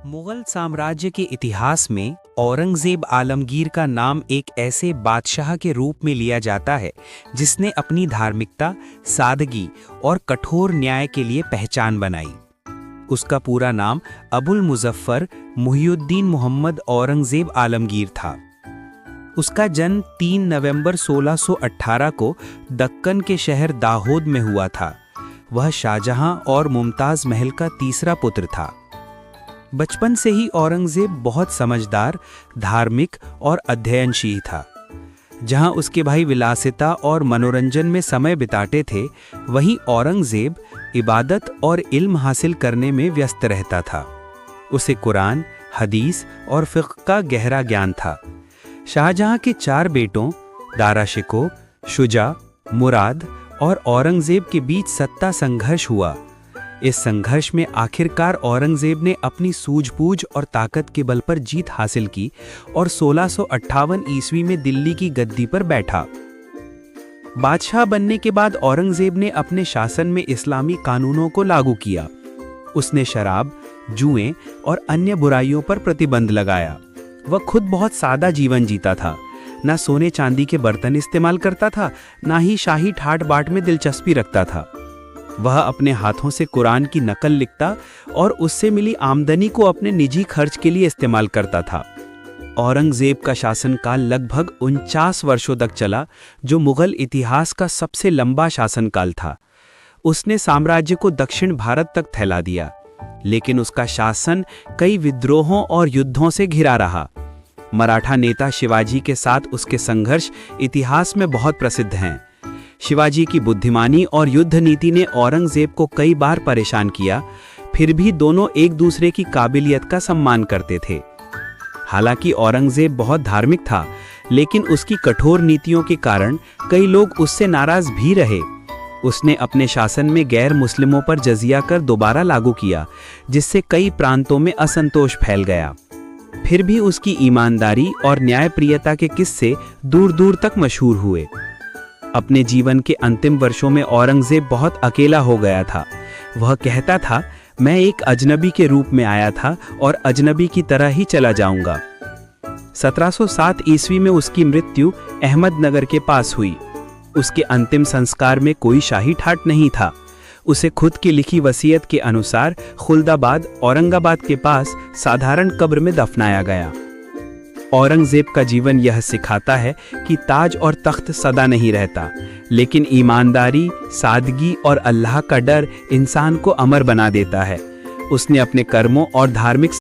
मुगल साम्राज्य के इतिहास में औरंगजेब आलमगीर का नाम एक ऐसे बादशाह के रूप में लिया जाता है जिसने अपनी धार्मिकता, सादगी और कठोर न्याय के लिए पहचान बनाई। उसका पूरा नाम अबुल मुज़फ़्फ़र मुहियुद्दीन मोहम्मद औरंगजेब आलमगीर था। उसका जन्म 3 नवंबर 1618 को दक्कन के शहर दाहोद में हुआ था। वह शाहजहां और मुमताज़ महल का तीसरा पुत्र था। बचपन से ही औरंगजेब बहुत समझदार, धार्मिक और अध्ययनशील था। जहां उसके भाई विलासिता और मनोरंजन में समय बिताते थे, वहीं औरंगजेब इबादत और इल्म हासिल करने में व्यस्त रहता था। उसे कुरान, हदीस और फ़िक़्ह का गहरा ज्ञान था। शाहजहां के 4 बेटों दारा शिकोह, शुजा, मुराद और औरंगजेब के बीच सत्ता संघर्ष हुआ। इस संघर्ष में आखिरकार औरंगजेब ने अपनी सूझबूझ और ताकत के बल पर जीत हासिल की और 1658 ईस्वी में दिल्ली की गद्दी पर बैठा। बादशाह बनने के बाद औरंगजेब ने अपने शासन में इस्लामी कानूनों को लागू किया। उसने शराब, जुएं और अन्य बुराइयों पर प्रतिबंध लगाया। वह खुद बहुत सादा जीवन जीता था। ना सोने चांदी के बर्तन इस्तेमाल करता था, ना ही शाही ठाट बाट में दिलचस्पी रखता था। वह अपने हाथों से कुरान की नकल लिखता और उससे मिली आमदनी को अपने निजी खर्च के लिए इस्तेमाल करता था। औरंगजेब का शासनकाल लगभग 49 वर्षों तक चला, जो मुगल इतिहास का सबसे लंबा शासनकाल था। उसने साम्राज्य को दक्षिण भारत तक फैला दिया, लेकिन उसका शासन कई विद्रोहों और युद्धों से घिरा रहा। मराठा नेता शिवाजी के साथ उसके संघर्ष इतिहास में बहुत प्रसिद्ध हैं। शिवाजी की बुद्धिमानी और युद्ध नीति ने औरंगजेब को कई बार परेशान किया, फिर भी दोनों एक दूसरे की काबिलियत का सम्मान करते थे। हालांकि औरंगजेब बहुत धार्मिक था, लेकिन उसकी कठोर नीतियों के कारण कई लोग उससे नाराज भी रहे। उसने अपने शासन में गैर मुस्लिमों पर जजिया कर दोबारा लागू किया, जिससे कई प्रांतों में असंतोष फैल गया। फिर भी उसकी ईमानदारी और न्यायप्रियता के किस्से दूर दूर तक मशहूर हुए। अपने जीवन के अंतिम वर्षों में औरंगजेब बहुत अकेला हो गया था। वह कहता था, मैं एक अजनबी के रूप में आया था और अजनबी की तरह ही चला जाऊंगा। 1707 ईस्वी में उसकी मृत्यु अहमदनगर के पास हुई। उसके अंतिम संस्कार में कोई शाही ठाट नहीं था। उसे खुद की लिखी वसीयत के अनुसार खुल्दाबाद, औरंगाबाद के पास साधारण कब्र में दफनाया गया। औरंगजेब का जीवन यह सिखाता है कि ताज और तख्त सदा नहीं रहता, लेकिन ईमानदारी, सादगी और अल्लाह का डर इंसान को अमर बना देता है। उसने अपने कर्मों और धार्मिक